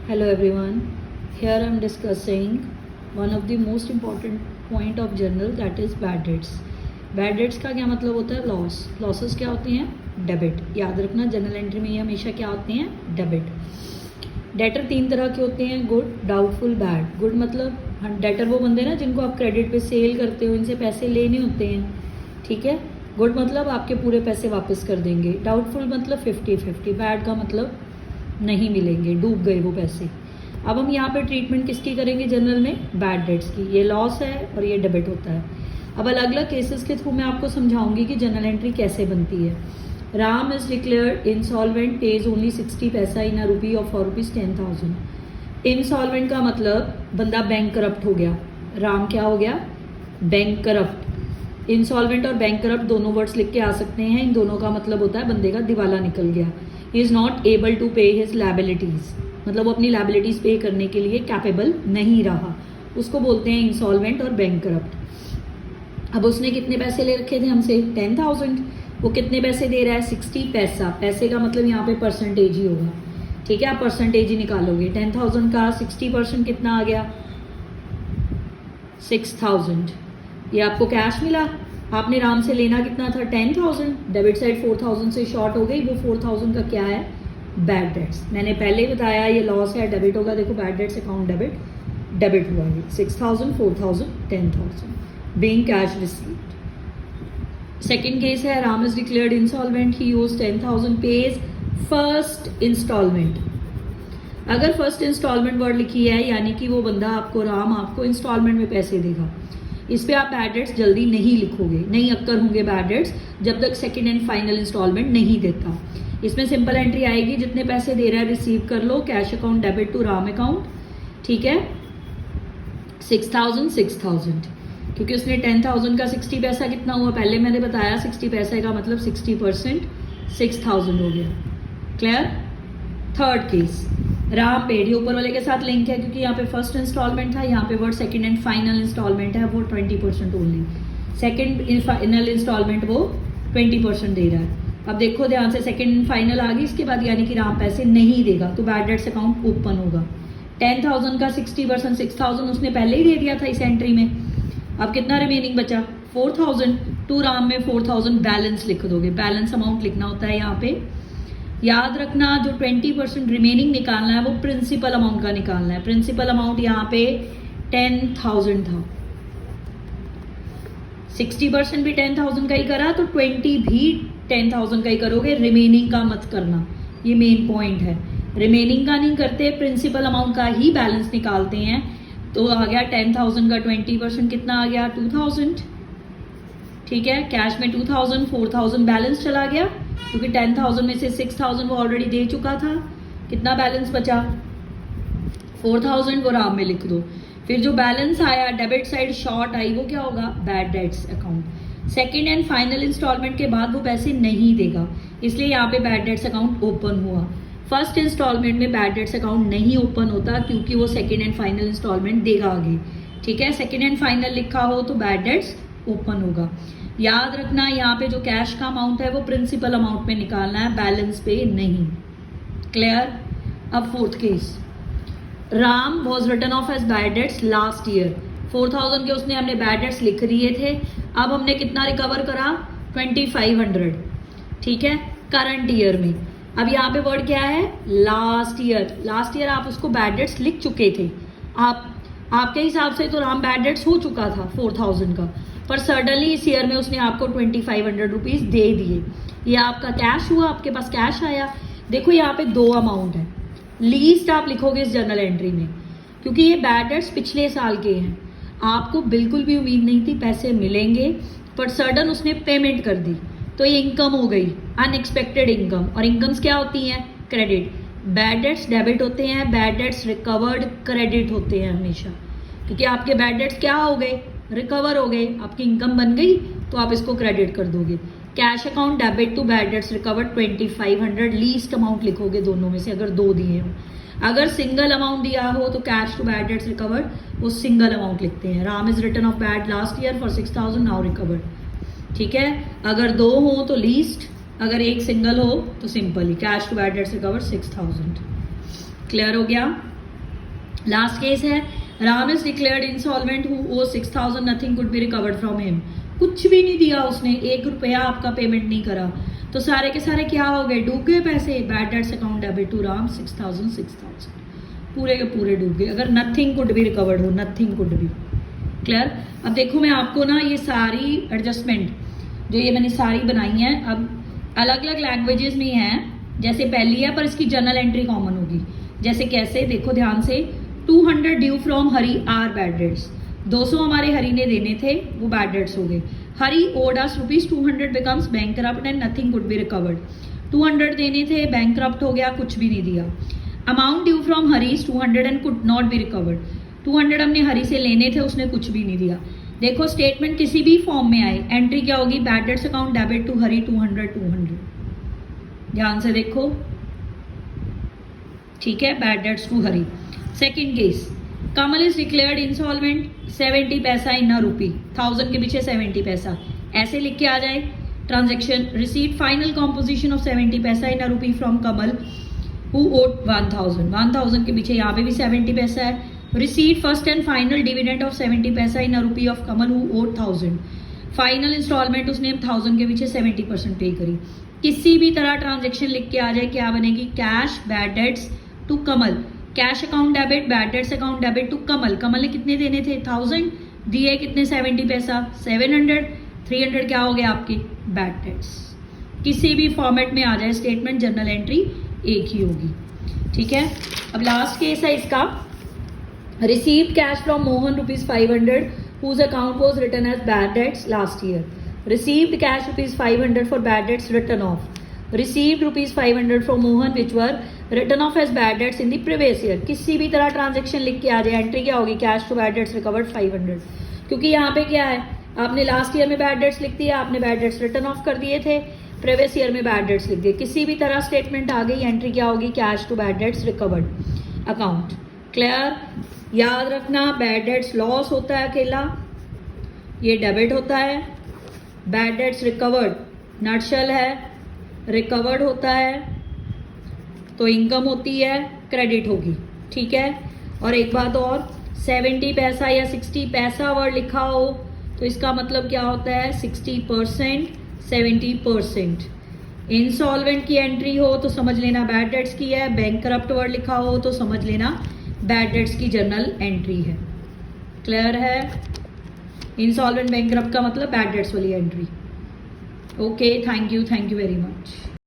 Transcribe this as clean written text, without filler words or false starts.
Hello everyone. Here I am discussing one of the most important point of journal, that is bad debts. Bad debts का क्या मतलब होता है? Loss. Losses क्या होती हैं? डेबिट. याद रखना जर्नल एंट्री में ये हमेशा क्या होती हैं? डेबिट. डेटर तीन तरह के होते हैं, गुड, डाउटफुल, बैड. गुड मतलब डेटर वो बंदे ना जिनको आप क्रेडिट पे सेल करते हो, इनसे पैसे लेने होते हैं, ठीक है. गुड मतलब आपके पूरे पैसे वापस कर देंगे. डाउटफुल मतलब 50-50. बैड का मतलब नहीं मिलेंगे, डूब गए वो पैसे. अब हम यहाँ पे ट्रीटमेंट किसकी करेंगे जर्नल में? बैड डेट्स की. ये लॉस है और ये डेबिट होता है. अब अलग अलग केसेस के थ्रू मैं आपको समझाऊंगी कि जर्नल एंट्री कैसे बनती है. Ram is declared insolvent, page only 60 पैसा इन अ रूपी और फॉर रुपीज 10,000. इंसॉल्वेंट का मतलब बंदा बैंक करप्ट हो गया. राम क्या हो गया? Bank corrupt. इंसॉल्वेंट और बैंक करप्ट दोनों वर्ड्स लिख के आ सकते हैं. इन दोनों का मतलब होता है बंदे का दिवाला निकल गया. He is not able to pay his liabilities, मतलब वो अपनी लायबिलिटीज पे करने के लिए कैपेबल नहीं रहा. उसको बोलते हैं इंसॉल्वेंट और बैंक करप्ट. अब उसने कितने पैसे ले रखे थे हमसे? 10,000. वो कितने पैसे दे रहा है? 60 पैसा. पैसे का मतलब यहाँ पे परसेंटेज ही होगा, ठीक है. आप परसेंटेज ही निकालोगे. 10,000 का 60% कितना आ गया? 6,000. ये आपको कैश मिला. आपने राम से लेना कितना था? 10,000. डेबिट साइड 4,000 से शॉर्ट हो गई. वो 4,000 का क्या है? Bad dates. मैंने पहले ही बताया ये लॉस है, डेबिट होगा. देखो बैड डेट्स अकाउंट डेबिट हुआ है. 6,000, 4,000, 10,000 being cash received. Second case है, Ram is declared insolvent, he owes 10,000, pays first installment. अगर फर्स्ट इंस्टॉलमेंट वर्ड लिखी है यानी कि वो बंदा आपको, राम आपको इंस्टॉलमेंट में पैसे देगा. इस पे आप बैड डेट्स जल्दी नहीं लिखोगे, नहीं अक्कर होंगे बैड डेट्स जब तक सेकंड एंड फाइनल इंस्टॉलमेंट नहीं देता. इसमें सिंपल एंट्री आएगी, जितने पैसे दे रहा है रिसीव कर लो, cash account debit to Ram account, ठीक है. 6,000 6,000, क्योंकि उसने 10,000 का 60 पैसा कितना हुआ? पहले मैंने बताया 60 पैसे का मतलब 60%, 6,000 हो गया. Clear. Third case, Ram paid. ये ऊपर वाले के साथ लिंक है क्योंकि यहाँ पे फर्स्ट इंस्टॉलमेंट था, यहाँ पे word second and final instalment है, वो 20% ओनली. सेकंड फाइनल इंस्टॉलमेंट वो 20% दे रहा है. अब देखो ध्यान से, सेकंड एंड फाइनल आ गई इसके बाद, यानी कि राम पैसे नहीं देगा तो बैड डेट्स अकाउंट ओपन होगा. 10,000 का 60%, 6,000 उसने पहले ही दे दिया था इस एंट्री में. अब कितना रिमेनिंग बचा? 4,000. टू राम में 4,000 बैलेंस लिख दोगे. बैलेंस अमाउंट लिखना होता है यहाँ पे. याद रखना जो 20% रिमेनिंग निकालना है वो प्रिंसिपल अमाउंट का निकालना है. प्रिंसिपल अमाउंट यहाँ पे 10,000 था. 60% भी 10,000 का ही करा तो 20 भी 10,000 का ही करोगे. रिमेनिंग का मत करना, ये मेन पॉइंट है. रिमेनिंग का नहीं करते, प्रिंसिपल अमाउंट का ही बैलेंस निकालते हैं. तो आ गया 10,000 का 20% कितना आ गया? 2,000, ठीक है. कैश में 2,000, 4,000 बैलेंस चला गया क्योंकि 10,000 में से 6,000 वो ऑलरेडी दे चुका था. कितना बैलेंस बचा? 4,000. वो राम में लिख दो. फिर जो बैलेंस आया, डेबिट साइड शॉर्ट आई, वो क्या होगा? Bad debts account. Second and final instalment के बाद वो पैसे नहीं देगा, इसलिए यहाँ पे बैड डेट्स अकाउंट ओपन हुआ. फर्स्ट इंस्टॉलमेंट में बैड डेट्स अकाउंट नहीं ओपन होता क्योंकि वो सेकेंड एंड फाइनल इंस्टॉलमेंट देगा आगे, ठीक है. सेकेंड एंड फाइनल लिखा हो तो बैड डेट्स ओपन होगा. याद रखना यहाँ पे जो कैश का अमाउंट है वो प्रिंसिपल अमाउंट में निकालना है, बैलेंस पे नहीं. क्लियर. अब fourth case, Ram was written off as bad debts last year. 4,000 के उसने हमने बैड डेट्स लिख दिए थे. अब हमने कितना रिकवर करा? 2,500, ठीक है, करंट ईयर में. अब यहाँ पे वर्ड क्या है? Last year. लास्ट ईयर आप उसको बैड डेट्स लिख चुके थे. आपके हिसाब से तो राम बैड डेट्स हो चुका था 4,000 का, पर सडनली इस ईयर में उसने आपको 2,500 रुपीज दे दिए. ये आपका कैश हुआ, आपके पास कैश आया. देखो यहाँ पे दो अमाउंट है. लीस्ट आप लिखोगे इस जर्नल एंट्री में क्योंकि ये बैड डेट्स पिछले साल के हैं. आपको बिल्कुल भी उम्मीद नहीं थी पैसे मिलेंगे, पर सडन उसने पेमेंट कर दी तो ये इनकम हो गई, अनएक्सपेक्टेड इनकम. और इनकम्स क्या होती हैं? क्रेडिट. बैड डेट्स डेबिट होते हैं, बैड डेट्स रिकवर्ड क्रेडिट होते हैं हमेशा, क्योंकि आपके बैड डेट्स क्या हो गए? रिकवर हो गए. आपकी इनकम बन गई तो आप इसको क्रेडिट कर दोगे. Cash account debit to bad debts recovered 2,500. Least amount लिखोगे दोनों में से अगर दो दिए हो. अगर सिंगल अमाउंट दिया हो तो cash to bad debts recovered वो सिंगल अमाउंट लिखते हैं. Ram is written off bad last year for 6,000 now recovered, ठीक है. अगर दो हो तो लीस्ट, अगर एक सिंगल हो तो सिंपल ही cash to bad debts recover 6,000. Clear हो गया. लास्ट केस है, Ram is declared insolvent who owe 6,000, nothing could be recovered from him. कुछ भी नहीं दिया उसने, 1 रुपया आपका पेमेंट नहीं करा, तो सारे के सारे क्या हो गए, डूब गए पैसे। Bad debts account debit to Ram 6,000 पूरे के पूरे डूब गए, अगर नथिंग कुड बी रिकवर्ड हो, नथिंग कुड बी। क्लियर। अब देखो मैं आपको ना ये सारी एडजस्टमेंट जो ये मैंने सारी बनाई है, अब अलग अलग लैंग्वेजेस में हैं, जैसे पहली है पर इसकी जर्नल एंट्री कॉमन होगी। जैसे कैसे, देखो ध्यान से, 200 due from Hari are bad debts, 200 हमारे हरी ने देने थे, वो बैड डेट्स हो गए। Hari owed us rupees 200 becomes bankrupt and nothing could be recovered. 200 देने थे, बैंकरप्ट हो गया, कुछ भी नहीं दिया। Amount due from Hari 200 and could not be recovered. 200 हमने हरी से लेने थे, उसने कुछ भी नहीं दिया। देखो स्टेटमेंट किसी भी फॉर्म में आए, एंट्री क्या होगी, bad debts account debit to Hari 200। ध्यान से देखो, ठीक है, bad debts to Hari. Second case, Kamal is declared insolvent, 70 paisa in a रुपी, 1000 के पीछे 70 पैसा, ऐसे लिख के आ जाए। Transaction receive final composition of 70 paisa in a rupee from Kamal who owed 1000, 1000 के पीछे यहाँ पे भी 70 पैसा है। Receive first and final dividend of 70 paisa in a rupee of Kamal who owed 1000, final installment उसने 1000 के पीछे 70% पे करी। किसी भी तरह ट्रांजेक्शन लिख के आ जाए, क्या बनेगी, cash bad debts to Kamal, cash account debit, bad debts account debit to Kamal. Kamal ने कितने देने थे, 1000, दिए कितने 70 पैसा, 700, 300 क्या हो गया आपके बैड डेट्स। किसी भी फॉर्मेट में आ जाए स्टेटमेंट, जर्नल एंट्री एक ही होगी, ठीक है। अब लास्ट केस है इसका, received cash from Mohan rupees 500 whose account was written as bad debts last year. Received cash rupees 500 for bad debts written off. Received rupees 500 from Mohan which were written off as bad debts in the previous year. किसी भी तरह transaction लिख के आ जाए, entry क्या होगी, cash to bad debts recovered 500, क्योंकि यहाँ पे क्या है, आपने लास्ट ईयर में बैड डेट्स लिख दिया, आपने बैड डेट्स रिटर्न ऑफ कर दिए थे, प्रीवियस ईयर में बैड डेट्स लिख दिए। किसी भी तरह स्टेटमेंट आ गई, एंट्री क्या होगी, cash to bad debts recovered account. Clear. याद रखना, बैड डेट्स लॉस होता है अकेला, ये डेबिट होता है। बैड डेट्स रिकवर्ड नटशल है, रिकवर्ड होता है तो इनकम होती है, क्रेडिट होगी, ठीक है। और एक बात और, 70 पैसा या 60 पैसा वर्ड लिखा हो तो इसका मतलब क्या होता है, 60%, 70%। इंसॉल्वेंट की एंट्री हो तो समझ लेना बैड डेट्स की है, बैंकरप्ट वर्ड लिखा हो तो समझ लेना बैड डेट्स की जर्नल एंट्री है। क्लियर है। इंसॉल्वेंट बैंकरप्ट का मतलब बैड डेट्स वाली entry. Okay, thank you very much.